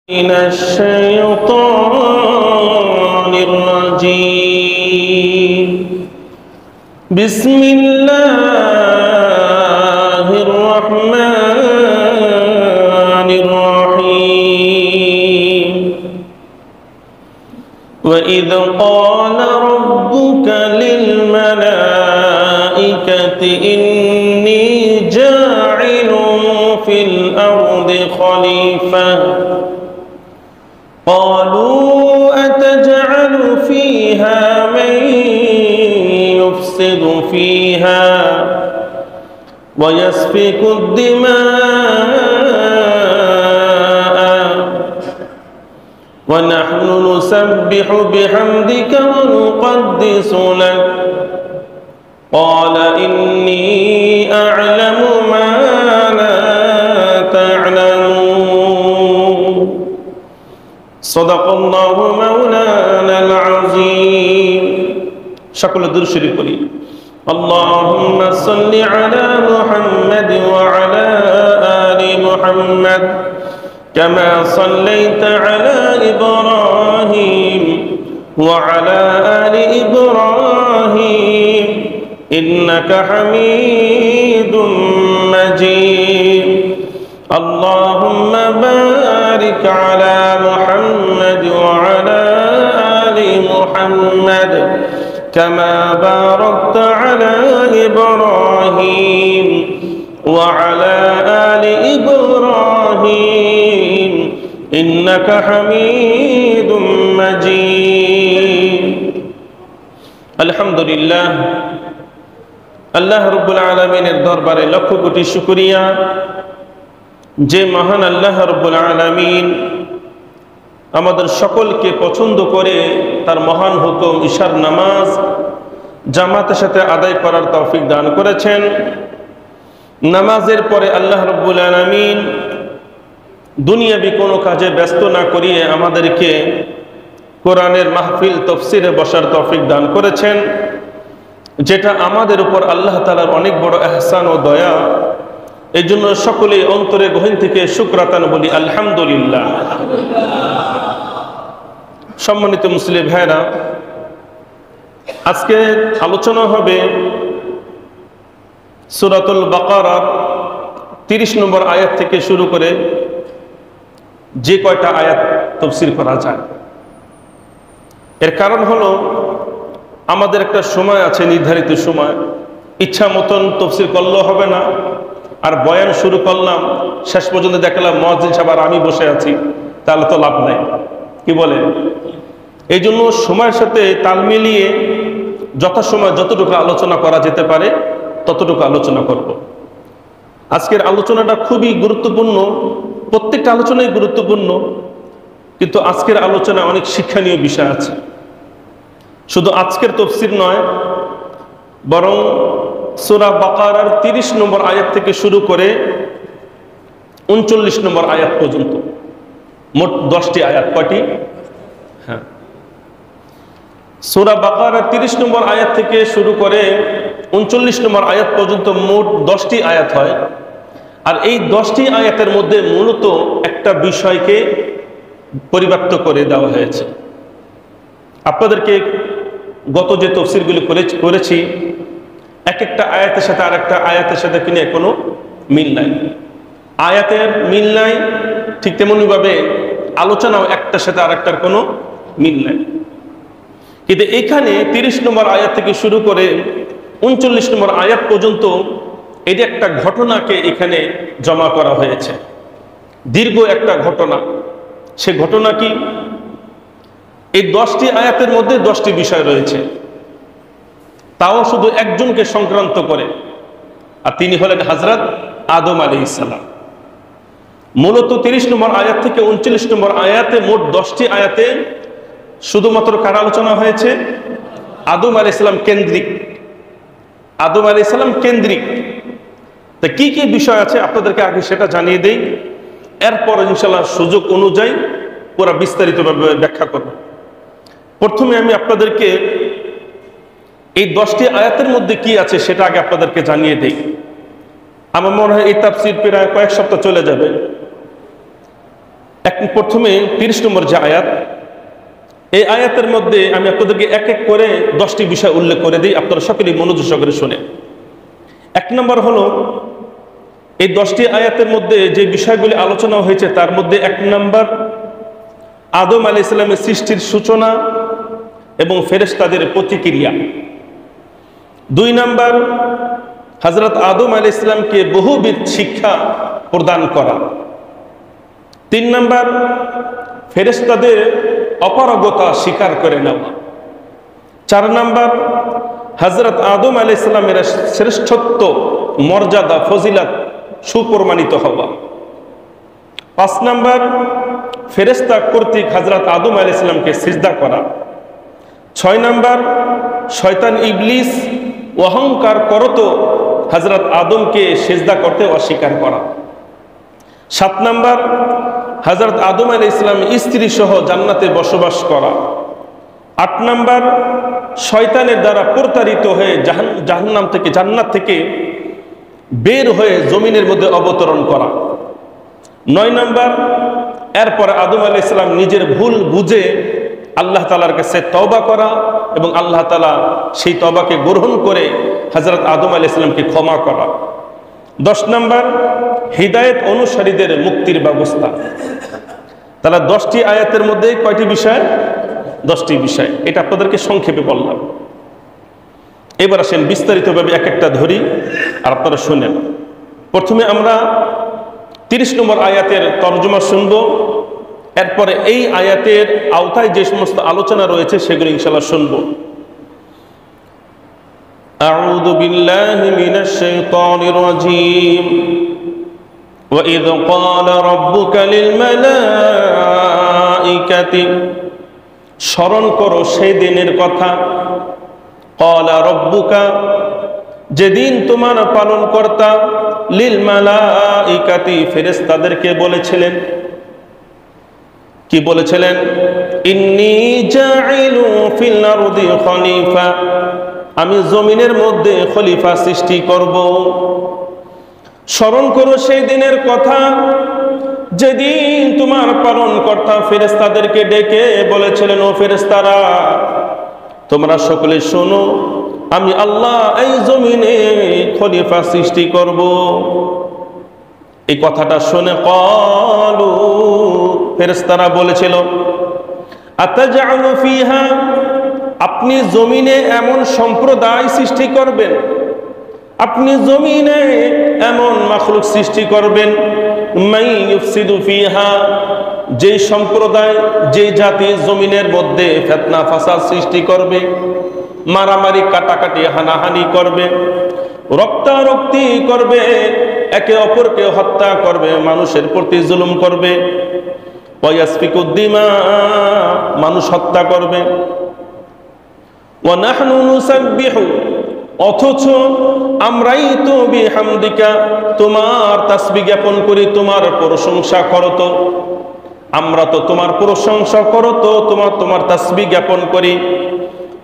من الشيطان الرجيم بسم الله الرحمن الرحيم وإذ قال ربك للملائكة إني جاعل في الأرض خليفة قالوا أتجعل فيها من يفسد فيها ويسفك الدماء ونحن نسبح بحمدك ونقدس لك قال إني أعلم ما لا تعلمون صدق الله مولانا العظيم شكل الدرشري قولي اللهم صل على محمد وعلى آل محمد كما صليت على إبراهيم وعلى آل إبراهيم إنك حميد مجيد اللهم بارك على محمد وعلى آل محمد كما باركت على إبراهيم وعلى آل إبراهيم إنك حميد مجيد الحمد لله আল্লাহ রাব্বুল আলামিনের দরবারে লক্ষ কোটি শুকরিয়া যে মহান আল্লাহ রাব্বুল আলামিন আমাদের সকলকে পছন্দ করে তার মহান হুকুম ইশার নামাজ জামাতের সাথে আদায় করার তৌফিক দান করেছেন। নামাজের পরে আল্লাহ রাব্বুল আলামিন দুনিয়াবি কোনো কাজে ব্যস্ত না করিয়ে আমাদেরকে কোরআনের মাহফিল তাফসীরে বসার তৌফিক দান করেছেন, যেটা আমাদের উপর আল্লাহ তাআলার অনেক বড় ইহসান ও দয়া। এই জন্য সকলে অন্তরে গহীন থেকে শুকরাতান বলি আলহামদুলিল্লাহ। সম্মানিত মুসলিম ভাইরা, আজকে আলোচনা হবে সূরাতুল বাকারার 30 নম্বর আয়াত থেকে শুরু করে যে কয়টা আয়াত তাফসীর করা যায়। এর কারণ হলো আমাদের একটা সময় আছে, নির্ধারিত সময়। ইচ্ছা মতন তাফসীর করলেও হবে না, আর বয়ান শুরু করলাম শেষ পর্যন্ত দেখলাম মুয়াজ্জিন সাহেব আর আমি বসে আছি, তাহলে তো লাভ নাই, কি বলেন? এই জন্য সময়ের সাথে তাল মিলিয়ে যথাসময় যতটুকু আলোচনা করা যেতে পারে ততটুকু আলোচনা করব। আজকের আলোচনাটা খুবই গুরুত্বপূর্ণ, প্রত্যেকটা আলোচনাই গুরুত্বপূর্ণ, কিন্তু আজকের আলোচনায় অনেক শিক্ষণীয় বিষয় আছে। শুধু আজকের তাফসীর নয়, বরং সূরা বাকারার 30 নম্বর আয়াত থেকে শুরু করে 39 নম্বর আয়াত পর্যন্ত, মোট 10টি আয়াত। কয়টি? হ্যাঁ, সূরা বাকারার 30 নম্বর আয়াত থেকে শুরু করে 39 নম্বর আয়াত পর্যন্ত মোট 10টি আয়াত হয়। আর এই 10টি আয়াতের মধ্যে মূলত একটা বিষয়কে পরিব্যাপ্ত করে দেওয়া হয়েছে। আপনাদেরকে গত যে তাফসীরগুলি করেছি, এক একটা আয়াতের সাথে আর একটা আয়াতের সাথে কিনে কোনো মিল নাই, আয়াতের মিল নাই, ঠিক তেমনিভাবে আলোচনাও একটার সাথে আর একটার কোনো মিল নাই। কিন্তু এখানে 30 নম্বর আয়াত থেকে শুরু করে 39 নম্বর আয়াত পর্যন্ত এই যে একটা ঘটনাকে এখানে জমা করা হয়েছে, দীর্ঘ একটা ঘটনা। সে ঘটনা কি? এই 10টি আয়াতের মধ্যে 10টি বিষয় রয়েছে, তাও শুধু একজনকে সংক্রান্ত করে, আর তিনি হলেন হযরত আদম আলাইহিস সালাম। মূলত 30 নম্বর আয়াত থেকে 39 নম্বর আয়াতে, মোট 10টি আয়াতে শুধুমাত্র কার আলোচনা হয়েছে? আদম আলাইহিস সালাম কেন্দ্রিক। আদম আলাইহিস সালাম কেন্দ্রিক। তা কি কি বিষয় আছে আপনাদেরকে আগে সেটা জানিয়ে দেই, এরপর ইনশাআল্লাহ সুযোগ অনুযায়ী পুরো বিস্তারিতভাবে ব্যাখ্যা করব। প্রথমে আমি আপনাদেরকে এই 10টি আয়াতের মধ্যে কি আছে সেটা আগে আপনাদেরকে জানিয়ে দেই। আমার মনে হয় এই তাফসীর প্রায় কয়েক সপ্তাহ চলে যাবে। প্রথমে 30 নম্বর যে আয়াত, এই আয়াতের মধ্যে আমি আপনাদেরকে এক এক করে 10টি বিষয় উল্লেখ করে দিই, আপনারা সকলেই মনোযোগ সহকারে শুনে। 1 নম্বর হলো, এই 10টি আয়াতের মধ্যে যে বিষয়গুলি আলোচনা হয়েছে তার মধ্যে 1 নম্বর আদম আলাইহিস সালামের সৃষ্টির সূচনা এবং ফেরেশতাদের প্রতিক্রিয়া। 2 নম্বর হযরত আদম আলাইহিস সালামকে বহুবিধ শিক্ষা প্রদান করা। 3 নম্বর ফেরেশতাদের অপারগতা স্বীকার করে নেওয়া। 4 নম্বর হযরত আদম আলাইহিস সালামের শ্রেষ্ঠত্ব, মর্যাদা, ফজিলত সুপ্রমাণিত হওয়া। 5 নম্বর ফেরেশতা কর্তৃক হযরত আদম আলাইহিস সালামকে সিজদা করা। 6 নম্বর শয়তান ইবলিস অহংকার করত হযরত আদমকে সিজদা করতে অস্বীকার করা। 7 নম্বর হযরত আদম আলাইহিস সালাম স্ত্রী সহ জান্নাতে বসবাস করা। 8 নম্বর শয়তানের দ্বারা প্রতারিত হয়ে জান্নাত থেকে বের হয়ে জমিনের মধ্যে অবতরণ করা। 9 নম্বর এরপর আদম আলাইহিস সালাম নিজের ভুল বুঝে আল্লাহ তাআলার কাছে তওবা করা এবং আল্লাহ তাআলা সেই তওবাকে গ্রহণ করে হযরত আদম আলাইহিস সালামকে ক্ষমা করা। 10 নম্বর হিদায়াত অনুসারীদের মুক্তির ব্যবস্থা। তাহলে 10টি আয়াতের মধ্যে কয়টি বিষয়? 10টি বিষয়। এটা আপনাদেরকে সংক্ষেপে বললাম। এবার আসেন বিস্তারিতভাবে এক একটা ধরি আর আপনারা শুনেন। প্রথমে আমরা 30 নম্বর আয়াতের তরজমা শুনব, এরপরে এই আয়াতের আওতায় যে সমস্ত আলোচনা রয়েছে সেগুলো ইনশাআল্লাহ শুনব। আউযু বিল্লাহি মিনাশ শাইতানির রাজীম। وَإِذْ قَالَ رَبُّكَ لِلْمَلَائِكَةِ, স্মরণ করো সেই দিনের কথা। قَالَ رَبُّكَ, যেদিন তোমার পালনকর্তা লিল মালাইকাতি, ফেরেশতাদেরকে বলেছিলেন। কি বলেছিলেন? ইন্নী জাইলু ফিল আরদি খলিফা, আমি জমিনের মধ্যে খলিফা সৃষ্টি করব। স্মরণ করো সেই দিনের কথা যেদিন তোমার পালনকর্তা ফেরেশতাদেরকে ডেকে বলেছিলেন, ও ফেরেশতারা তোমরা সকলে শোনো, আমি আল্লাহ এই জমিনে খলিফা সৃষ্টি করব। এই কথাটা শুনে ক্বালু, ফেরেশতারা বলেছিল, আতাজআলু ফিহা, আপনি জমিনে এমন সম্প্রদায় সৃষ্টি করবেন, আপনি জমিনে এমন মাখলুক সৃষ্টি করবেন, মাই ইউফসিদু ফিহা, যে সম্প্রদায়, যে জাতি জমিনের মধ্যে ফিতনা ফাসাদ সৃষ্টি করবে, মারামারি কাটাকাটি হানাহানি করবে, রক্তারক্তি করবে, একে অপরকে হত্যা করবে, মানুষের প্রতি জুলুম করবে, ওয়াসফিকুদ দিমা, মানুষ হত্যা করবে, ওয়া নাহনু নুসাব্বিহু, অথচ আমরাই তো বিহামদিকা, তোমার তাসবিহ জ্ঞাপন করি, তোমার প্রশংসা করো তো, আমরা তো তোমার প্রশংসা করো তো, তোমার তাসবিহ জ্ঞাপন করি।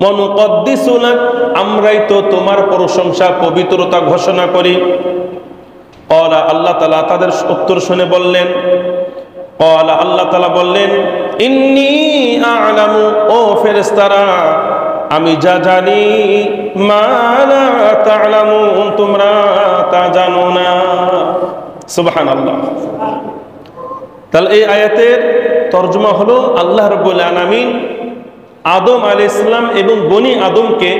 ওয়ানুকদ্দিসু লাক, আমরাই তো তোমার প্রশংসা পবিত্রতা ঘোষণা করি। ক্বালা, আল্লাহ তাআলা তাদের উত্তর শুনে বললেন, ক্বালা, আল্লাহ তাআলা বললেন, ইন্নী আ'লামু, ও ফেরেশতারা আমি যা জানি, মা লা তা'লামুন, তোমরা তা জানো না। সুবহানাল্লাহ। তাহলে এই আয়াতের তরজমা হলো, আল্লাহ রাব্বুল আলামিন আদম আলাইহিস সালাম এবং বনি আদমকে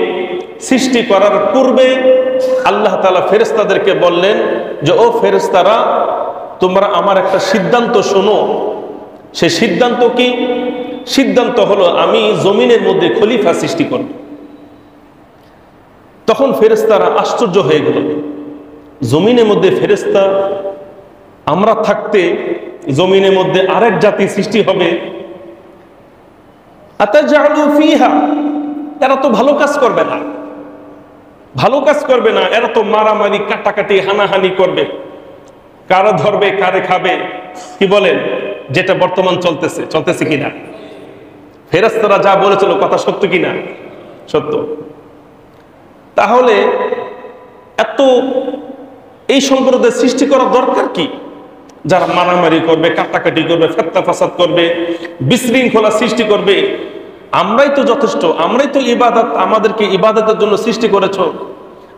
সৃষ্টি করার পূর্বে আল্লাহ তাআলা ফেরেশতাদেরকে বললেন যে, ও ফেরেশতারা তোমরা আমার একটা সিদ্ধান্ত শোনো। সে সিদ্ধান্ত কি? সিদ্ধান্ত হলো আমি জমিনের মধ্যে খলিফা সৃষ্টি করব। তখন ফেরেশতারা আশ্চর্য হয়ে গেল, জমিনের মধ্যে ফেরেশতা, আমরা থাকতে জমিনের মধ্যে আরেক জাতি সৃষ্টি হবে, আতাজআলু ফিহা, এরা তো ভালো কাজ করবে না, ভালো কাজ করবে না, এরা তো মারামারি কাটাকাটি হানাহানি করবে, কারা ধরবে কারে খাবে, কি বলেন, যেটা বর্তমান চলতেছে কিনা? ফেরেশতারা যা বলেছিল কথা সত্য কিনা? সত্য। তাহলে এত এই সম্প্রদায় সৃষ্টি করার দরকার কি? যারা মারামারি করবে, কাটাকাটি করবে, ফেতনা ফাসাদ করবে, বিশৃঙ্খলা সৃষ্টি করবে। আমরাই তো যথেষ্ট, আমরাই তো ইবাদত, আমাদেরকে ইবাদতের জন্য সৃষ্টি করেছো,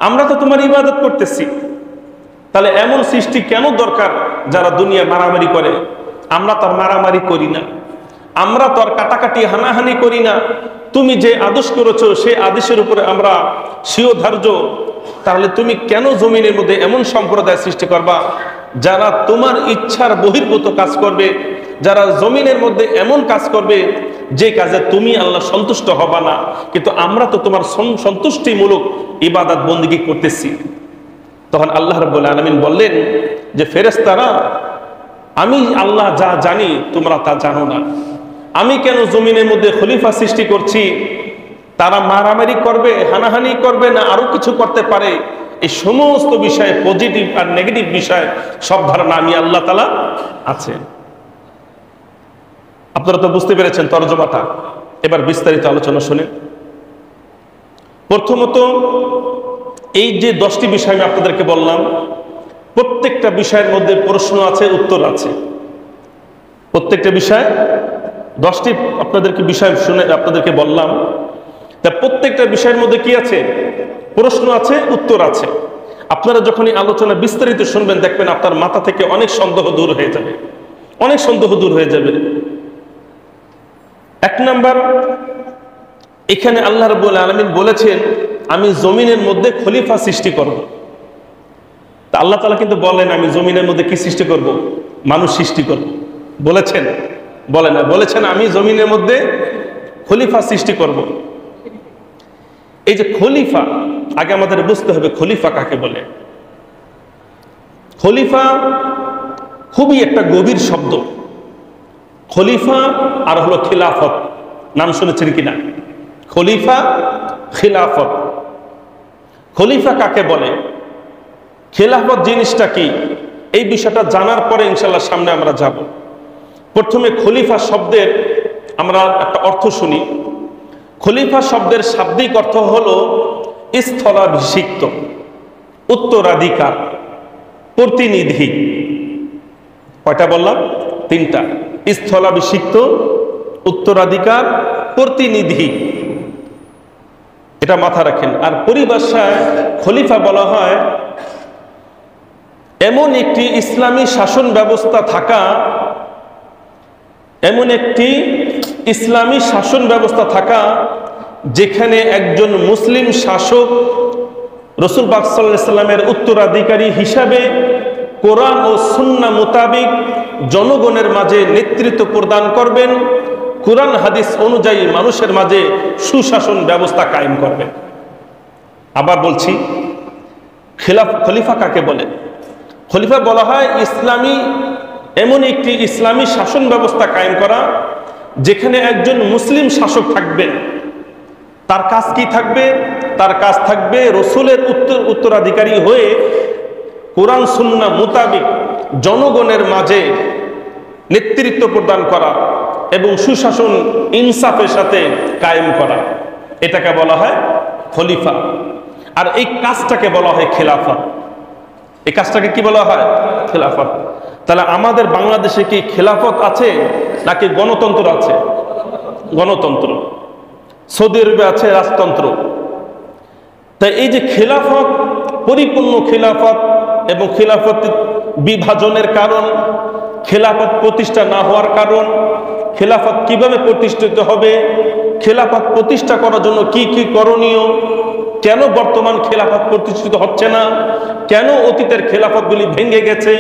আমরা তো তোমার ইবাদত করতেছি। তাহলে এমন সৃষ্টি কেন দরকার যারা দুনিয়া মারামারি করে? আমরা তো আর মারামারি করি না, আমরা তো আর কাটাকাটি হানাহানি করি না। তুমি যে আদেশ করেছো সেই আদেশের উপরে আমরা শিরোধার্য। তাহলে তুমি কেন জমিনের মধ্যে এমন সম্প্রদায় সৃষ্টি করবা যারা তোমার ইচ্ছার বহির্ভূত কাজ করবে, যারা জমিনের মধ্যে এমন কাজ করবে যে কাজে তুমি আল্লাহ সন্তুষ্ট হবা না? কিন্তু আমরা তো তোমার সন্তুষ্টিমূলক ইবাদত বন্দেগী করতেছি। তখন আল্লাহ রাব্বুল আলামিন বললেন যে ফেরেশতারা, আমি আল্লাহ যা জানি তোমরা তা জানো না। আমি কেন জমিনের মধ্যে খলিফা সৃষ্টি করছি? তারা মারামারি করবে, হানাহানি করবে, না আরো কিছু করতে পারে? এই সমস্ত বিষয়ে, পজিটিভ আর নেগেটিভ বিষয়, সব ধারণা আমি আল্লাহ তাআলা আছে। আপনারা তো বুঝতে পেরেছেন তরজমাটা। এবার বিস্তারিত আলোচনা শুনে। প্রথমত, এই যে 10টি বিষয় আমি আপনাদেরকে বললাম, প্রত্যেকটা বিষয়ের মধ্যে প্রশ্ন আছে, উত্তর আছে। প্রত্যেকটা বিষয় 10টি আপনাদেরকে বিষয় শুনে আপনাদেরকে বললাম, তা প্রত্যেকটা বিষয়ের মধ্যে কি আছে? প্রশ্ন আছে, উত্তর আছে। আপনারা যখন এই আলোচনা বিস্তারিত শুনবেন, দেখবেন আপনার মাথা থেকে অনেক সন্দেহ দূর হয়ে যাবে, অনেক সন্দেহ দূর হয়ে যাবে। 1 নাম্বার, এখানে আল্লাহ রাব্বুল আলামিন বলেছেন আমি জমিনের মধ্যে খলিফা সৃষ্টি করব। তা আল্লাহ তাআলা কিন্তু বলেন আমি জমিনের মধ্যে কি সৃষ্টি করব? মানুষ সৃষ্টি করব। বলেছেন? বলে না, বলেছেন আমি জমিনের মধ্যে খলিফা সৃষ্টি করব। এই যে খলিফা, আগে আমাদের বুঝতে হবে খলিফা কাকে বলে। খলিফা খুবই একটা গভীর শব্দ। খলিফা আর হলো খিলাফত, নাম শুনেছেন কিনা? খলিফা, খিলাফত। খলিফা কাকে বলে, খিলাফত জিনিসটা কি, এই বিষয়টা জানার পরে ইনশাআল্লাহ সামনে আমরা যাব। প্রথমে খলিফা শব্দের আমরা একটা অর্থ শুনি। খলিফা শব্দের শাব্দিক অর্থ হলো স্থলাভিষিক্ত, উত্তরাধিকার, প্রতিনিধি। কয়টা বললাম? 3টা। স্থলাভিষিক্ত, উত্তরাধিকার, প্রতিনিধি। এটা মাথা রাখেন। আর পরিভাষায় খলিফা বলা হয় এমন একটি ইসলামী শাসন ব্যবস্থা থাকা, এমন একটি ইসলামী শাসন ব্যবস্থা থাকা যেখানে একজন মুসলিম শাসক রাসূল পাক সাল্লাল্লাহু আলাইহি সাল্লামের উত্তরাধিকারী হিসাবে কোরআন ও সুন্নাহ মোতাবেক জনগণের মাঝে নেতৃত্ব প্রদান করবেন, কোরআন হাদিস অনুযায়ী মানুষের মাঝে সুশাসন ব্যবস্থা কায়েম করবেন। আবার বলছি, খলিফা কাকে বলে? খলিফা বলা হয় ইসলামী, এমন একটি ইসলামী শাসন ব্যবস্থা কায়েম করা যেখানে একজন মুসলিম শাসক থাকবেন। তার কাজ কি থাকবে? তার কাজ থাকবে রাসূলের উত্তরাধিকারী হয়ে কোরআন সুন্নাহ মোতাবেক জনগণের মাঝে নেতৃত্ব প্রদান করা এবং সুশাসন ইনসাফের সাথে কায়েম করা। এটাকে বলা হয় খলিফা। আর এই কাজটাকে বলা হয় খেলাফত। এই কাজটাকে কি বলা হয়? খেলাফত। তাহলে আমাদের বাংলাদেশে কি খেলাফত আছে নাকি গণতন্ত্র আছে? গণতন্ত্র। সৌদি আরবে আছে রাজতন্ত্র। তাই এই যে খেলাফত, পরিপূর্ণ খেলাফত এবং খেলাফত বিভাজনের কারণ, খেলাফত প্রতিষ্ঠা না হওয়ার কারণ, খেলাফত কিভাবে প্রতিষ্ঠিত হবে, খেলাফত প্রতিষ্ঠা করার জন্য কি কি করণীয়, কেন বর্তমান খেলাফত প্রতিষ্ঠিত হচ্ছে না, কেন অতীতের খেলাফতগুলি ভেঙে গেছে,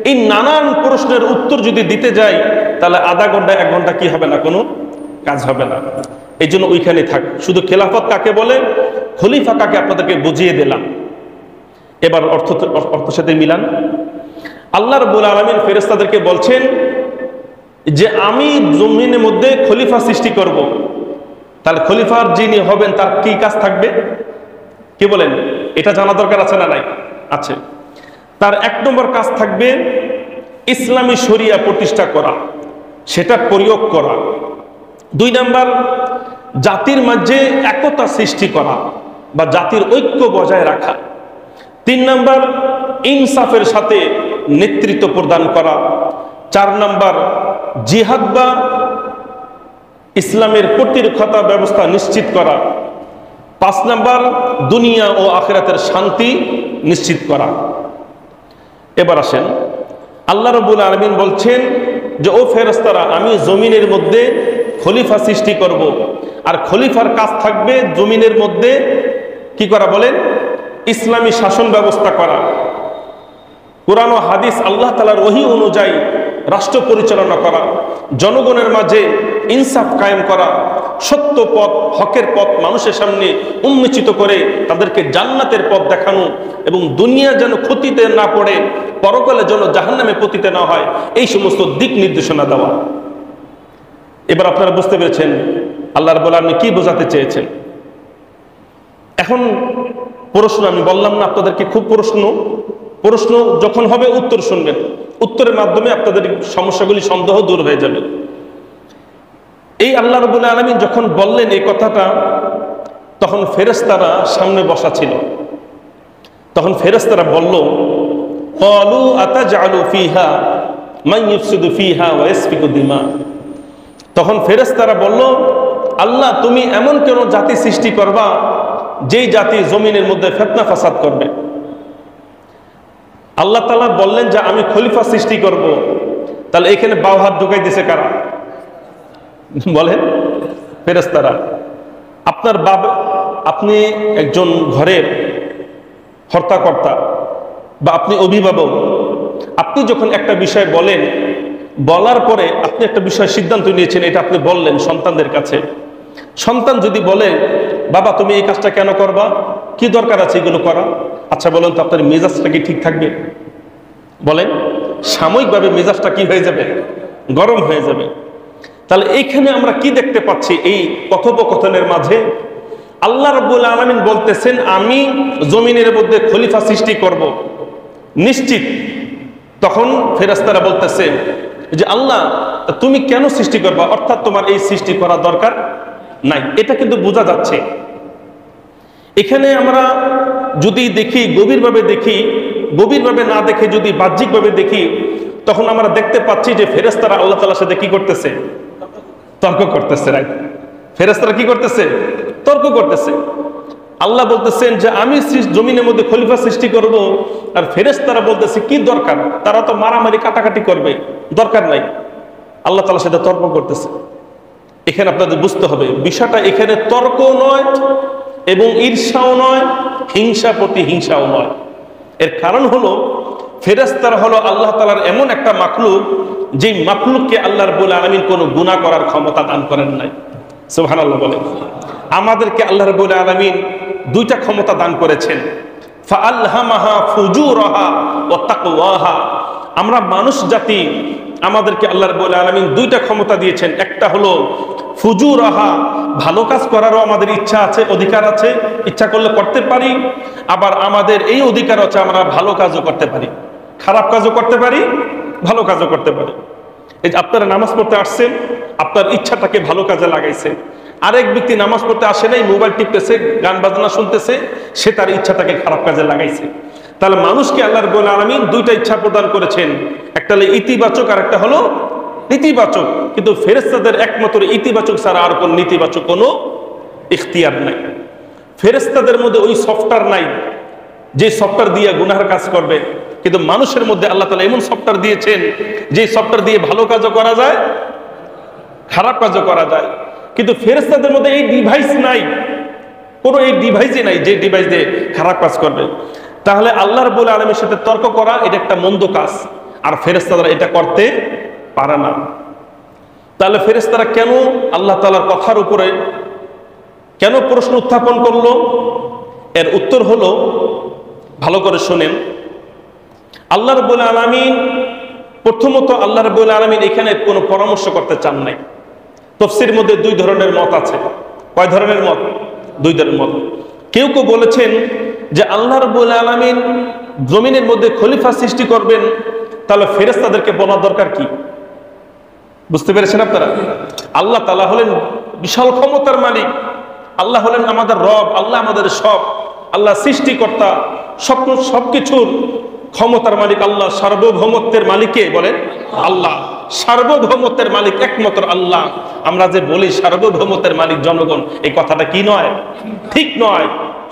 এই নানান প্রশ্নের উত্তর যদি দিতে যাই তাহলে আধা ঘন্টা 1 ঘন্টা কি হবে না, কোনো কাজ হবে না। এই জন্য ওইখানে থাক। শুধু খেলাফত কাকে বলে, খলিফা কাকে আপনাদেরকে বুঝিয়ে দিলাম। এবার অর্থের সাথে মিলান। আল্লাহ রাব্বুল আলামিন ফেরেশতাদেরকে বলছেন যে আমি জমিনের মধ্যে খলিফা সৃষ্টি করব। তাহলে খলিফার যিনি হবেন তার কি কাজ থাকবে? কি বলেন? এটা জানা দরকার আছে না নাই? আছে। তার 1 নম্বর কাজ থাকবে ইসলামী শরিয়া প্রতিষ্ঠা করা, সেটা প্রয়োগ করা। 2 নম্বর জাতির মাঝে একতা সৃষ্টি করা বা জাতির ঐক্য বজায় রাখা। 3 নম্বর ইনসাফের সাথে নেতৃত্ব প্রদান করা। 4 নাম্বার জিহাদ বা ইসলামের প্রতিরক্ষা ব্যবস্থা নিশ্চিত করা। 5 নাম্বার দুনিয়া ও আখিরাতের শান্তি নিশ্চিত করা। এবার আসেন, আল্লাহ রাব্বুল আলামিন বলছেন যে ও ফেরেশতারা, আমি জমিনের মধ্যে খলিফা সৃষ্টি করব, আর খলিফার কাজ থাকবে জমিনের মধ্যে কি করা বলেন? ইসলামী শাসন ব্যবস্থা করা। কোরআন ও হাদিস আল্লাহ তাআলার ওহী অনুযায়ী রাষ্ট্র পরিচালনা করা, জনগণের মাঝে ইনসাফ কায়েম করা, সত্য পথ হকের পথ মানুষের সামনে উন্মোচিত করে তাদেরকে জান্নাতের পথ দেখানো, এবং দুনিয়া যেন ক্ষতিতে না পড়ে, পরকালে যেন জাহান্নামে পতিত না হয়, এই সমস্ত দিক নির্দেশনা দেওয়া। এবার আপনারা বুঝতে পেরেছেন আল্লাহ রাব্বুল আলামিন কি বোঝাতে চেয়েছেন। এখন প্রশ্ন, আমি বললাম না আপনাদেরকে খুব প্রশ্ন যখন হবে উত্তর শুনবেন, উত্তরের মাধ্যমে আপনাদের সমস্যাগুলি সন্দেহ দূর হয়ে যাবে। এই আল্লাহ রাব্বুল আলামিন যখন বললেন এই কথাটা, তখন ফেরেশতারা সামনে বসা ছিল। তখন ফেরেশতারা বলল, ক্বালু আতাজআলু ফিহা মান ইফসিদু ফিহা ওয়া ইয়াসফিকু দিমা। তখন ফেরেশতারা বলল, আল্লাহ তুমি এমন কোন জাতি সৃষ্টি করবা যেই জাতি জমিনের মধ্যে ফিতনা ফাসাদ করবে। আল্লাহ তাআলা বললেন যে আমি খলিফা সৃষ্টি করব, তাহলে এখানে বাও হাত ঢুকাই দিয়েছে কারা বলেন? ফেরেশতারা। আপনার বাবা, আপনি একজন ঘরের হর্তাকর্তা বা আপনি অভিভাবক, আপনি যখন একটা বিষয় বলেন, বলার পরে আপনি একটা বিষয় সিদ্ধান্ত নিয়েছেন, এটা আপনি বললেন সন্তানদের কাছে। সন্তান যদি বলে, বাবা তুমি এই কাজটা কেন করবা, কি দরকার আছে এগুলো করা, আচ্ছা বলেন তো আপনার মেজাজটা কি ঠিক থাকবে? বলেন, সাময়িকভাবে মেজাজটা কি হয়ে যাবে? গরম হয়ে যাবে। তাহলে এইখানে আমরা কি দেখতে পাচ্ছি এই কথোপকথনের মাঝে? আল্লাহ রাব্বুল আলামিন বলতেছেন আমি জমিনের মধ্যে খলিফা সৃষ্টি করব, নিশ্চিত। তখন ফেরেশতারা বলতেছে যে আল্লাহ তুমি কেন সৃষ্টি করবা, অর্থাৎ তোমার এই সৃষ্টি করার দরকার নাই। এটা কিন্তু বোঝা যাচ্ছে। এখানে আমরা যদি দেখি, গভীরভাবে না দেখে যদি বাহ্যিকভাবে দেখি, তখন আমরা দেখতে পাচ্ছি যে ফেরেশতারা আল্লাহ তাআলার সাথে কি করতেছে? তর্ক করতেছে। রাইট? ফেরেশতারা কি করতেছে? তর্ক করতেছে। আল্লাহ বলতেছেন যে আমি জমিনের মধ্যে খলিফা সৃষ্টি করব, আর ফেরেশতারা বলতেছে কি দরকার, তারা তো মারামারি কাটাকাটি করবে, দরকার নাই। আল্লাহ তাআলার সাথে তর্ক করতেছে। এখানে আপনাদের বুঝতে হবে বিষয়টা এখানে তর্ক নয় এবং ঈর্ষাও নয়, হিংসা প্রতিহিংসাও নয়। এর কারণ হলো ফেরেশতারা হলো আল্লাহ তাআলার এমন একটা মাখলুক, যেই মাখলুককে আল্লাহ রাব্বুল আলামিন কোনো গুনাহ করার ক্ষমতা দান করেন নাই। সুবহানাল্লাহ বলেন। আমাদেরকে আল্লাহ রাব্বুল আলামিন দুইটা ক্ষমতা দান করেছেন, ফাআলহামাহা ফুজুরাহা ওয়া তাকওয়াহা। আমরা মানুষ জাতি, আমাদেরকে আল্লাহ রাব্বুল আলামিন দুইটা ক্ষমতা দিয়েছেন। একটা হলো ফুজুরাহা, ভালো কাজ করারও আমাদের ইচ্ছা আছে, অধিকার আছে, ইচ্ছা করলে করতে পারি। আবার আমাদের এই অধিকার আছে আমরা ভালো কাজও করতে পারি, খারাপ কাজও করতে পারি, ভালো কাজও করতে পারি। এই যে আপনারা নামাজ পড়তে আসছেন, আপনার ইচ্ছাটাকে ভালো কাজে লাগাইছেন। আরেক ব্যক্তি নামাজ পড়তে আসে নাই, মোবাইল টিপতেছে, গান বাজনা শুনতেছে, সে তার ইচ্ছাটাকে খারাপ কাজে লাগাইছে। তাহলে মানুষকে আল্লাহ রাব্বুল আলামিন দুইটা ইচ্ছা প্রদান করেছেন, একটা হলো ইতিবাচক আর একটা হলো নেতিবাচক। কিন্তু ফেরেশতাদের একমাত্র ইতিবাচক ছাড়া আর কোন নেতিবাচক কোনো ইখতিয়ার নাই। ফেরেশতাদের মধ্যে ওই সফটওয়্যার নাই যে সফটওয়্যার দিয়ে গুনাহের কাজ করবে, কিন্তু মানুষের মধ্যে আল্লাহ তাআলা এমন সফটওয়্যার দিয়েছেন যে সফটওয়্যার দিয়ে ভালো কাজও করা যায়, খারাপ কাজও করা যায়। কিন্তু ফেরেশতাদের মধ্যে এই ডিভাইস নাই, কোনো এই ডিভাইসই নাই যে ডিভাইস দিয়ে খারাপ কাজ করবে। তাহলে আল্লাহ রাব্বুল আলামিনের সাথে তর্ক করা এটা একটা মন্দ কাজ, আর ফেরেশতারা এটা করতে পারে না। তাহলে ফেরেশতারা কেন আল্লাহ তাআলার কথার উপরে কেন প্রশ্ন উত্থাপন করলো? এর উত্তর হলো, ভালো করে শুনেন, আল্লাহ রাব্বুল আলামিন প্রথমত আল্লাহ রাব্বুল আলামিন এখানে কোনো পরামর্শ করতে চান নাই। তাফসীরের মধ্যে দুই ধরনের মত আছে। কয় ধরনের মত? দুই ধরনের মত। কেউ কেউ বলেছেন যে আল্লাহ রাব্বুল আলামিন জমিনের মধ্যে খলিফা সৃষ্টি করবেন, তাহলে ফেরেশতাদেরকে বলার দরকার কি? বুঝতে পেরেছেন আপনারা? আল্লাহ তাআলা হলেন বিশাল ক্ষমতার মালিক, আল্লাহ হলেন আমাদের রব, আল্লাহ আমাদের সব, আল্লাহ সৃষ্টিকর্তা, সবকিছুর ক্ষমতার মালিক আল্লাহ, সার্বভৌমত্বের মালিকে বলেন আল্লাহ, সার্বভৌমত্বের মালিক একমাত্র আল্লাহ। আমরা যে বলি সার্বভৌমত্বের মালিক জনগণ, এই কথাটা কি নয়? ঠিক নয়।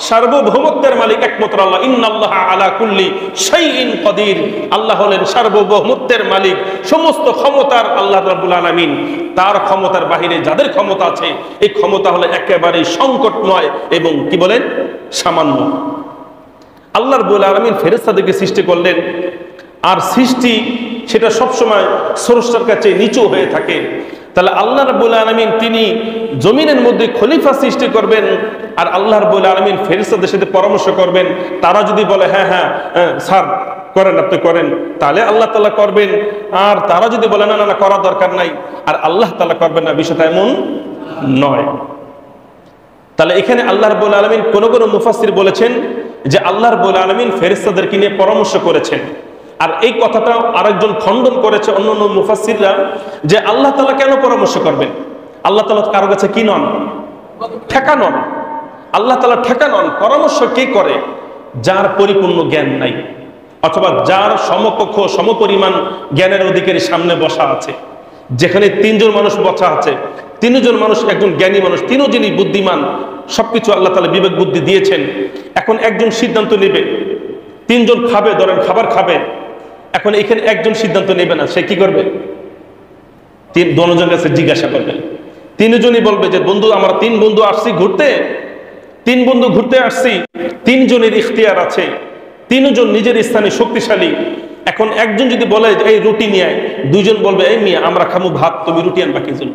সার্বভৌমত্বের মালিক একমাত্র আল্লাহ। ইন্নাল্লাহা আলা কুল্লি শাইইন কাদির। আল্লাহ হলেন সার্বভৌমত্বের মালিক, সমস্ত ক্ষমতার আল্লাহ রাব্বুল আলামিন। তার ক্ষমতার বাহিরে যাদের ক্ষমতা আছে, এই ক্ষমতা হলো একেবারে সংকটময় এবং কি বলেন সামান্য। আল্লাহ রাব্বুল আলামিন ফেরেশতাদেরকে সৃষ্টি করলেন, আর সৃষ্টি সেটা সবসময় স্রষ্টার কাছে নিচু হয়ে থাকে। তাহলে আল্লাহ রাব্বুল আলামিন তিনি জমিনের মধ্যে খলিফা সৃষ্টি করবেন, আর আল্লাহ রাব্বুল আলামিন ফেরেশতাদের সাথে পরামর্শ করবেন। তারা যদি বলে হ্যাঁ হ্যাঁ স্যার করেন, আপনি করেন, তাহলে আল্লাহ তাআলা করবেন। আর তারা যদি বলে না না না করার দরকার নাই, আর আল্লাহ তাআলা করবেন না, বিষয়টা এমন নয়। তাহলে এখানে আল্লাহ রাব্বুল আলামিন কোন কোন মুফাসসির বলেছেন যে আল্লাহ রাব্বুল আলামিন ফেরেশতাদেরকে নিয়ে পরামর্শ করেছেন। আর এই কথাটা আরেকজন খণ্ডন করেছে অন্যান্য মুফাসসিররা, যে আল্লাহ তাআলা কেন পরামর্শ করবেন? আল্লাহ তাআলা কারো কাছে কি নন? ঠেকা নন। আল্লাহ তাআলা ঠেকা নন। পরামর্শ কে করে? যার পরিপূর্ণ জ্ঞান নাই, অথবা যার সমকক্ষ সমপরিমাণ জ্ঞানের অধিকারী সামনে বসা আছে। যেখানে তিনজন মানুষ বসা আছে, তিনজন মানুষ একজন জ্ঞানী মানুষ, তিনজনই বুদ্ধিমান, সবকিছু আল্লাহ তাআলা বিবেক বুদ্ধি দিয়েছেন। এখন একজন সিদ্ধান্ত নেবে, তিনজন খাবে, ধরেন খাবার খাবে, এখন এখানে একজন সিদ্ধান্ত নেবে না, সে কি করবে? দুজনের কাছে জিজ্ঞাসা করবে। তিনজনই বলবে যে বন্ধু, আমরা তিন বন্ধু আসছি ঘুরতে, তিন বন্ধু ঘুরতে আসছি, তিনজনের ইখতিয়ার আছে, তিনজন নিজের স্থানে শক্তিশালী। এখন একজন যদি বলে এই রুটি নিয়ে আয়, দুইজন বলবে এই মিয়া আমরা খামু ভাত, তুমি রুটি আনবা কি জন্য?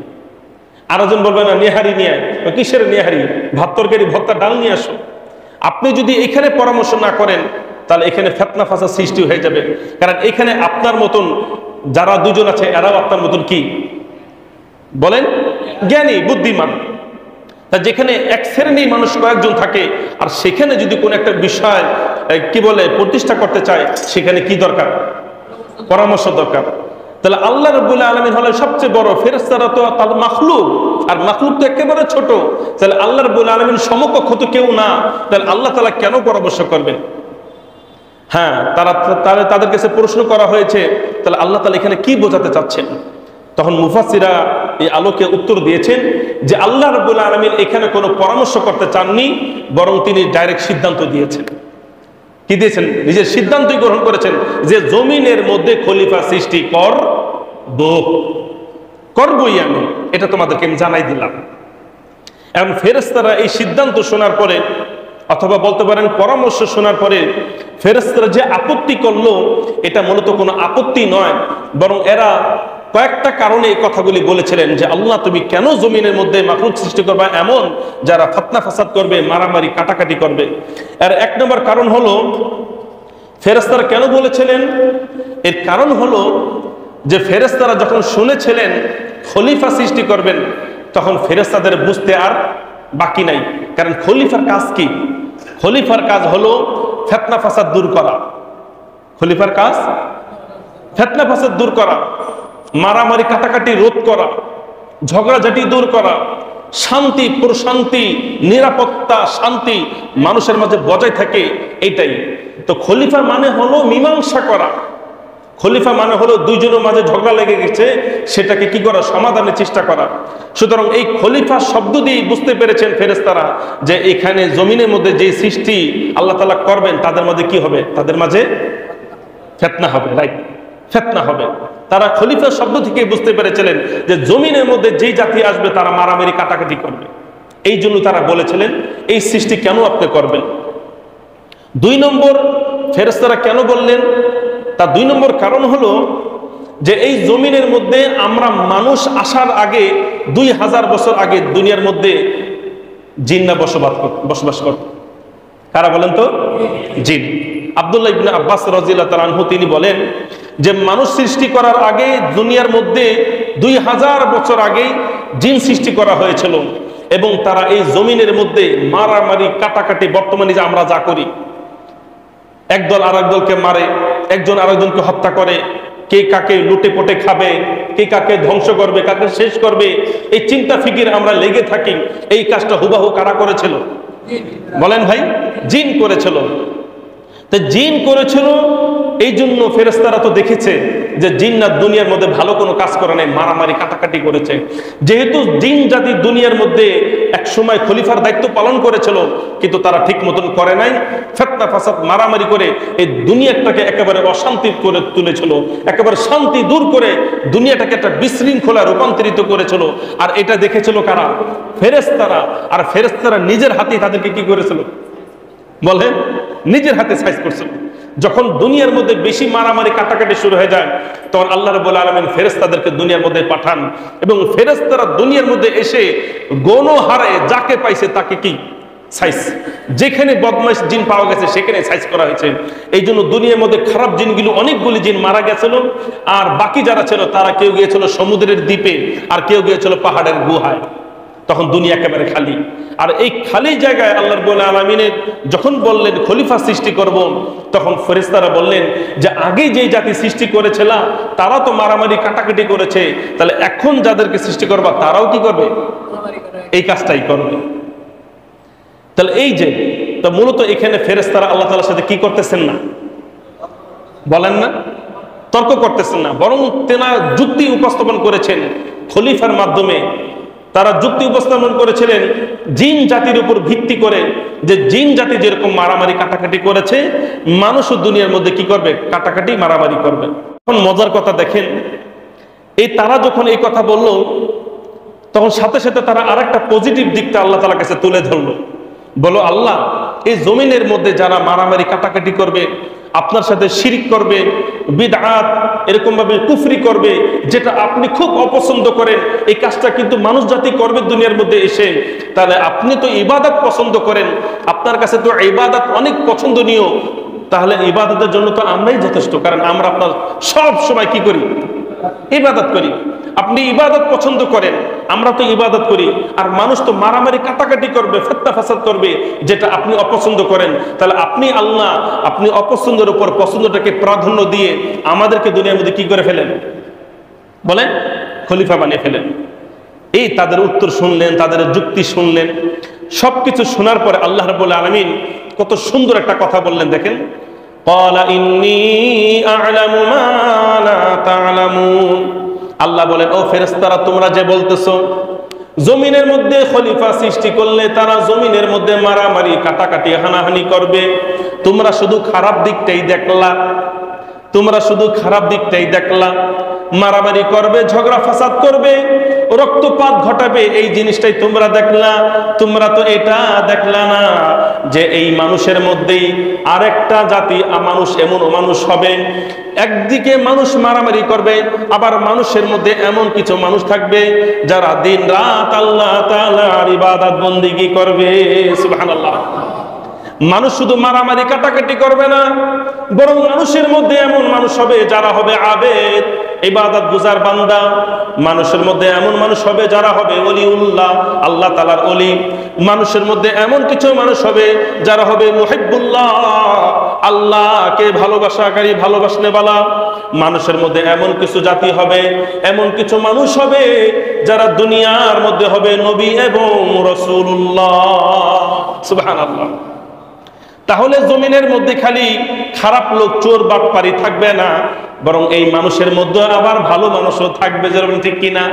আরেকজন বলবে না নেহারি নিয়ে আয়। কিসের নেহারি? ভাত তরকারি ভর্তা ডাল নিয়ে আসো। আপনি যদি এখানে পরামর্শ না করেন, তাহলে এখানে ফিতনা ফাসাদ সৃষ্টি হয়ে যাবে। কারণ এখানে আপনার মতন যারা দুজন আছে, এরাও আপনার মতন কি বলেন জ্ঞানী বুদ্ধিমান। তা যেখানে এক শ্রেণীর মানুষ কয়েকজন থাকে, আর সেখানে যদি কোনো একটা বিষয় কি বলে প্রতিষ্ঠা করতে চায়, সেখানে কি দরকার? পরামর্শ দরকার। তাহলে আল্লাহ রাব্বুল আলামিন হলেন সবচেয়ে বড়, ফেরেশতারা তো তার মাখলুক, আর মাখলুক তো একেবারে ছোট। তাহলে আল্লাহ রাব্বুল আলামিন সমকক্ষ তো কেউ না, তাহলে আল্লাহ তাআলা কেন পরামর্শ করবেন? হ্যাঁ, তাদের কাছে প্রশ্ন করা হয়েছে, তাহলে আল্লাহ তাআলা এখানে কি বোঝাতে চাচ্ছেন? তখন মুফাসসিরা এই আলোকে উত্তর দিয়েছেন যে আল্লাহ রাব্বুল আলামিন এখানে কোনো পরামর্শ করতে চাননি, বরং তিনি ডাইরেক্ট সিদ্ধান্ত দিয়েছেন। কি দিয়েছেন? নিজের সিদ্ধান্তই গ্রহণ করেছেন যে জমিনের মধ্যে খলিফা সৃষ্টি করবই আমি, এটা তোমাদেরকে আমি জানাই দিলাম। এখন ফেরেশতারা এই সিদ্ধান্ত শোনার পরে, অথবা বলতে পারেন পরামর্শ শোনার পরে, ফেরেশতারা যে আপত্তি করলো, এটা মূলত কোনো আপত্তি নয়, বরং এরা কয়েকটা কারণে এই কথাগুলি বলেছিলেন যে আল্লাহ তুমি কেন জমিনের মধ্যে মাখলুক সৃষ্টি করবা এমন যারা ফিতনা ফাসাদ করবে, মারামারি কাটাকাটি করবে। এর এক নম্বর কারণ হলো, ফেরেশতারা কেন বলেছিলেন? এর কারণ হলো যে ফেরেশতারা যখন শুনেছিলেন খলিফা সৃষ্টি করবেন, তখন ফেরেশতাদের বুঝতে আর বাকি নাই। কারণ খলিফার কাজ কি? খলিফার কাজ হলো ফিতনা ফাসাদ দূর করা। খলিফার কাজ ফিতনা ফাসাদ দূর করা, মারামারি কাটাকাটি রোধ করা, ঝগড়াঝাটি দূর করা, শান্তি প্রশান্তি নিরাপত্তা শান্তি মানুষের মাঝে বজায় থাকে, এইটাই তো খলিফা মানে হলো মীমাংসা করা। খলিফা মানে হলো দুইজনের মাঝে ঝগড়া লেগে গেছে, সেটাকে কি করা? সমাধানের চেষ্টা করা। সুতরাং এই খলিফা শব্দ দিয়ে বুঝতে পেরেছেন ফেরেশতারা যে এখানে জমিনের মধ্যে যে সৃষ্টি আল্লাহ তাআলা করবেন, তাদের মাঝে কি হবে? তাদের মাঝে ফিতনা হবে, রাইট? ফিতনা হবে। তারা খলিফা শব্দ থেকে বুঝতে পেরেছিলেন যে জমিনের মধ্যে যেই জাতি আসবে তারা মারামারি কাটাকাটি করবে। এই জন্য তারা বলেছিলেন এই সৃষ্টি কেন আপনি করবেন। দুই নম্বর ফেরেশতারা কেন বললেন, তার দুই নম্বর কারণ হলো যে এই জমিনের মধ্যে আমরা মানুষ আসার আগে 2000 বছর আগে দুনিয়ার মধ্যে জিন্না বসবাস করত। কারা বলেন তো? জিন। আব্দুল্লাহ ইবনে আব্বাস রাদিয়াল্লাহু তাআলা আনহু তিনি বলেন যে মানুষ সৃষ্টি করার আগে দুনিয়ার মধ্যে 2000 বছর আগে জিন সৃষ্টি করা হয়েছিল, এবং তারা এই জমিনের মধ্যে মারামারি কাটাকাটি, বর্তমানে যে আমরা যা করি, একদল আরেক দলকে মারে, একজন আরেকজনকে হত্যা করে, কে কাকে লুটে পটে খাবে, কে কাকে ধ্বংস করবে, কাকে শেষ করবে, এই চিন্তা ফিকির আমরা লেগে থাকি। এই কাজটা হুবাহু কারা করেছিল বলেন ভাই? জিন করেছিল। তো জিন করেছিল এই জন্য ফেরেশতারা তো দেখেছে যে জিন্নাত দুনিয়ার মধ্যে ভালো কোনো কাজ করে নাই, মারামারি কাটাকাটি করেছে। যেহেতু জিন জাতি দুনিয়ার মধ্যে এক সময় খলিফার দায়িত্ব পালন করেছিল, কিন্তু তারা ঠিক মতন করে নাই, ফিতনা ফাসাদ মারামারি করে এই দুনিয়াটাকে একেবারে অশান্তি করে তুলেছিল, একেবারে শান্তি দূর করে দুনিয়াটাকে একটা বিশৃঙ্খলা রূপান্তরিত করেছিল। আর এটা দেখেছিল কারা? ফেরেশতারা। আর ফেরেশতারা নিজের হাতে তাদেরকে কি করেছিল বলে? নিজের হাতে সাইজ করছিল। যখন দুনিয়ার মধ্যে বেশি মারামারি কাটাকাটি শুরু হয়ে যায়, তখন আল্লাহ রাব্বুল আলামিন ফেরেশতাদেরকে দুনিয়ার মধ্যে পাঠান, এবং ফেরেশতারা দুনিয়ার মধ্যে এসে গণহারে যাকে পাইছে তাকে কি সাইজ, যেখানে বদমাইশ জিন পাওয়া গেছে সেখানে সাইজ করা হয়েছে। এই জন্য দুনিয়ার মধ্যে খারাপ জিনগুলো, অনেকগুলি জিন মারা গেছিল, আর বাকি যারা ছিল তারা কেউ গিয়েছিল সমুদ্রের দ্বীপে, আর কেউ গিয়েছিল পাহাড়ের গুহায়। তখন দুনিয়া একেবারে খালি। আর এই খালি জায়গায় আল্লাহ রাব্বুল আলামিনের যখন বললেন খলিফা সৃষ্টি করব, তখন ফেরেশতারা বললেন যে আগে যে জাতি সৃষ্টি করেছিল তারা তো মারামারি কাটাকাটি করেছে, তাহলে এখন যাদেরকে সৃষ্টি করবা তারাও কি করবে? এই কাজটাই করবে। তাহলে এই যে তা মূলত এখানে ফেরেশতারা আল্লাহ তাআলার সাথে কি করতেছেন না, বলেন না, তর্ক করতেছেন না, বরং তেনা যুক্তি উপস্থাপন করেছেন খলিফার মাধ্যমে। তারা যুক্তি উপস্থাপন করেছিলেন জিন জাতির উপর ভিত্তি করে, যে জিন জাতি যেরকম মারামারি কাটাকাটি করেছে, মানুষও দুনিয়ার মধ্যে কি করবে? কাটাকাটি মারামারি করবে। এখন মজার কথা দেখেন, এই তারা যখন এই কথা বলল, তখন সাথে সাথে তারা আরেকটা পজিটিভ দিকটা আল্লাহ তাআলার কাছে তুলে ধরলো। বলো আল্লাহ, এই জমিনের মধ্যে যারা মারামারি কাটাকাটি করবে, আপনার সাথে শিরিক করবে, বিদআত এরকম ভাবে কুফরি করবে, যেটা আপনি খুব অপছন্দ করেন, এই কাজটা কিন্তু মানুষ জাতি করবে দুনিয়ার মধ্যে এসে, তাহলে আপনি তো ইবাদত পছন্দ করেন, আপনার কাছে তো ইবাদত অনেক পছন্দনীয়, তাহলে ইবাদতের জন্য তো আমরাই যথেষ্ট, কারণ আমরা আপনার সব সময় কি করি? ইবাদত করি। আপনি ইবাদত পছন্দ করেন, আমরা তো ইবাদত করি, আর মানুষ তো মারামারি কাটাকাটি করবে, ফিতনা ফাসাদ করবে, যেটা আপনি অপছন্দ করেন। তাহলে আপনি আল্লাহ, আপনি অপছন্দের উপর পছন্দটাকে প্রাধান্য দিয়ে আমাদেরকে দুনিয়ার মধ্যে কি করে ফেলেন? বলেন, খলিফা বানিয়ে ফেলেন। এই তাদের উত্তর শুনলেন, তাদের যুক্তি শুনলেন, সবকিছু শোনার পরে আল্লাহ রাব্বুল আলামিন কত সুন্দর একটা কথা বললেন দেখেন। ক্বালা ইন্নী আ'লামু মা লা তা'লামুন। আল্লাহ বলেন, ও ফেরেশতারা, তোমরা যে বলতেছো জমিনের মধ্যে খলিফা সৃষ্টি করলে তারা জমিনের মধ্যে মারামারি কাটাকাটি হানাহানি করবে, তোমরা শুধু খারাপ দিকটাই দেখলা, তোমরা শুধু খারাপ দিকটাই দেখলা। মারামারি করবে, ঝগড়া ফাসাদ করবে, রক্তপাত ঘটাবে, এই জিনিসটাই তোমরা দেখলা। তোমরা তো এটা দেখলা না যে এই মানুষের মধ্যেই আরেকটা জাতি মানুষ, এমন মানুষ হবে, একদিকে মানুষ মারামারি করবে, আবার মানুষের মধ্যে এমন কিছু মানুষ থাকবে যারা দিন রাত আল্লাহ তাআলার ইবাদত বন্দেগী করবে। সুবহানাল্লাহ। মানুষ শুধু মারামারি কাটাকাটি করবে না, বরং মানুষের মধ্যে এমন মানুষ হবে যারা হবে আবেদ, ইবাদত গুজার বান্দা। মানুষের মধ্যে এমন মানুষ হবে যারা হবে ওলিউল্লাহ, আল্লাহ তাআলার ওলি। মানুষের মধ্যে এমন কিছু মানুষ হবে যারা হবে মুহিব্বুল্লাহ, আল্লাহকে ভালোবাসাকারী, ভালোবাসনেওয়ালা। মানুষের মধ্যে এমন কিছু জাতি হবে, এমন কিছু মানুষ হবে যারা দুনিয়ার মধ্যে হবে নবী এবং রাসূলুল্লাহ। সুবহানাল্লাহ। তাহলে জমিনের মধ্যে খালি খারাপ লোক, চোর বাটপারি থাকবে না, বরং এই মানুষের মধ্যে আবার ভালো মানুষও থাকবে, যেরকম ঠিক কিনা?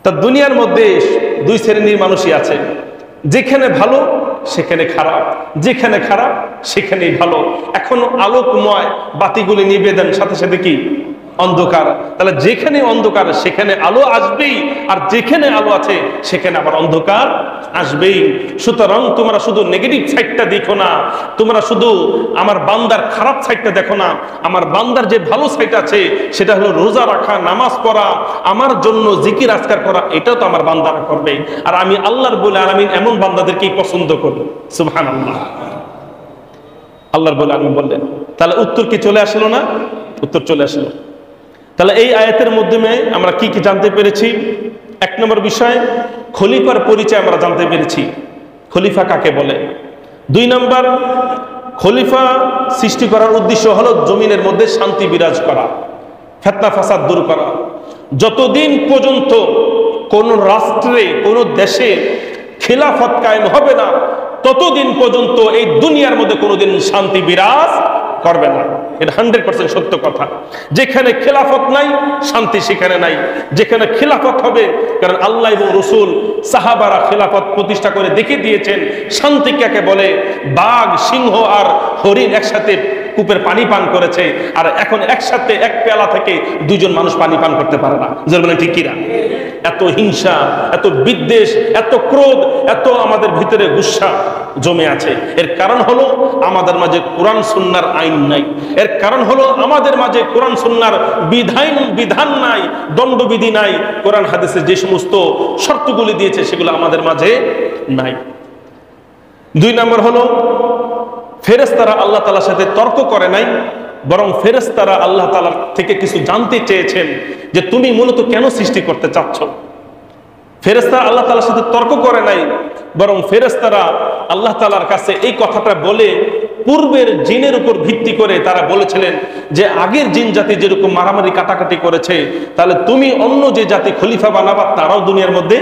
তা দুনিয়ার মধ্যে দুই শ্রেণীর মানুষই আছে, যেখানে ভালো সেখানে খারাপ, যেখানে খারাপ সেখানেই ভালো। এখনো আলোকময় বাতিগুলি নিভে দেন, সাথে সাথে কি অন্ধকার। তাহলে যেখানে অন্ধকার সেখানে আলো আসবেই, আর যেখানে আলো আছে সেখানে আবার অন্ধকার আসবেই। সুতরাং তোমরা শুধু নেগেটিভ সাইডটা দেখো না, তোমরা শুধু আমার বান্দার খারাপ সাইডটা দেখো না, আমার বান্দার যে ভালো সাইড আছে সেটা হলো রোজা রাখা, নামাজ পড়া, আমার জন্য জিকির আজকার করা, এটাও তো আমার বান্দারা করবে। আর আমি আল্লাহ রাব্বুল আলামিন এমন বান্দাদেরকেই পছন্দ করি। সুবহানাল্লাহ। আল্লাহ রাব্বুল আলামিন বললেন। তাহলে উত্তর কি চলে আসলো না? উত্তর চলে আসলো। তাহলে এই আয়াতের মাধ্যমে আমরা কি কি জানতে পেরেছি? এক নম্বর বিষয়, খলিফার পরিচয় আমরা জানতে পেরেছি, খলিফা কাকে বলে। দুই নম্বর, খলিফা সৃষ্টি করার উদ্দেশ্য হলো জমিনের মধ্যে শান্তি বিরাজ করা, ফিতনা ফাসাদ দূর করা। যতদিন পর্যন্ত কোন রাষ্ট্রে, কোন দেশে খিলাফত কায়েম হবে না, ততদিন পর্যন্ত এই দুনিয়ার মধ্যে কোনোদিন শান্তি বিরাজ করবে না। এটা 100% সত্য কথা। যেখানে খেলাফত নাই শান্তি সেখানে নাই। যেখানে খেলাফত হবে, কারণ আল্লাহ এবং রসুল সাহাবারা খেলাফত প্রতিষ্ঠা করে দেখিয়ে দিয়েছেন শান্তি কাকে বলে। বাঘ, সিংহ আর হরিণ একসাথে কূপের পানি পান করেছে, আর এখন একসাথে এক পেয়ালা থেকে দুজন মানুষ পানি পান করতে পারে না। বলেন ঠিক কিনা? এত হিংসা, এত বিদ্বেষ, এত ক্রোধ, এত আমাদের ভিতরে গুসা জমে আছে। এর কারণ হলো আমাদের মাঝে কোরআন সুন্নাহর আইন নাই। এর কারণ হলো আমাদের মাঝে কোরআন সুন্নাহর বিধান নাই, দণ্ডবিধি নাই। কোরআন হাদিসে যে সমস্ত শর্তগুলি দিয়েছে সেগুলো আমাদের মাঝে নাই। 2 নম্বর হলো ফেরেশতারা আল্লাহ তাআলার সাথে তর্ক করে নাই, বরং ফেরেশতারা আল্লাহ তাআলার থেকে কিছু জানতে চেয়েছেন যে তুমি মূলত কেন সৃষ্টি করতে চাচ্ছ। ফেরেশতারা আল্লাহ তাআলার সাথে তর্ক করে নাই, বরং ফেরেশতারা আল্লাহ তাআলার কাছে এই কথাটা বলে পূর্বের জিনের উপর ভিত্তি করে তারা বলেছিলেন যে আগের জিন জাতি যেরকম মারামারি কাটাকাটি করেছে, তাহলে তুমি অন্য যে জাতি খলিফা বানাবা তারাও দুনিয়ার মধ্যে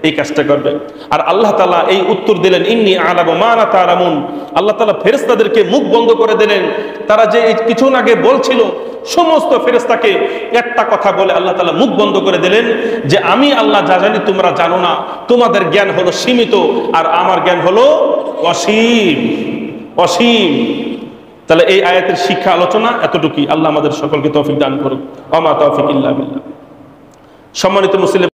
এই কাজটা করবে। আর আল্লাহ তাআলা এই উত্তর দিলেন, ইন্নী আ'লামু মা লা তা'লামুন। আল্লাহ তাআলা ফেরেশতাদেরকে মুখ বন্ধ করে দিলেন। তারা যে কিছুক্ষণ আগে বলছিল, সমস্ত ফেরেশতাকে একটা কথা বলে আল্লাহ তাআলা মুখ বন্ধ করে দিলেন যে আমি আল্লাহ যা জানি তোমরা জানো না। তোমাদের জ্ঞান হলো সীমিত আর আমার জ্ঞান হলো অসীম, অসীম। তাহলে এই আয়াতের শিক্ষা আলোচনা এতটুকুই। আল্লাহ আমাদের সকলকে তৌফিক দান করুক। ওয়া মা তাওফিক ইল্লা বিল্লাহ। সম্মানিত মুসলিম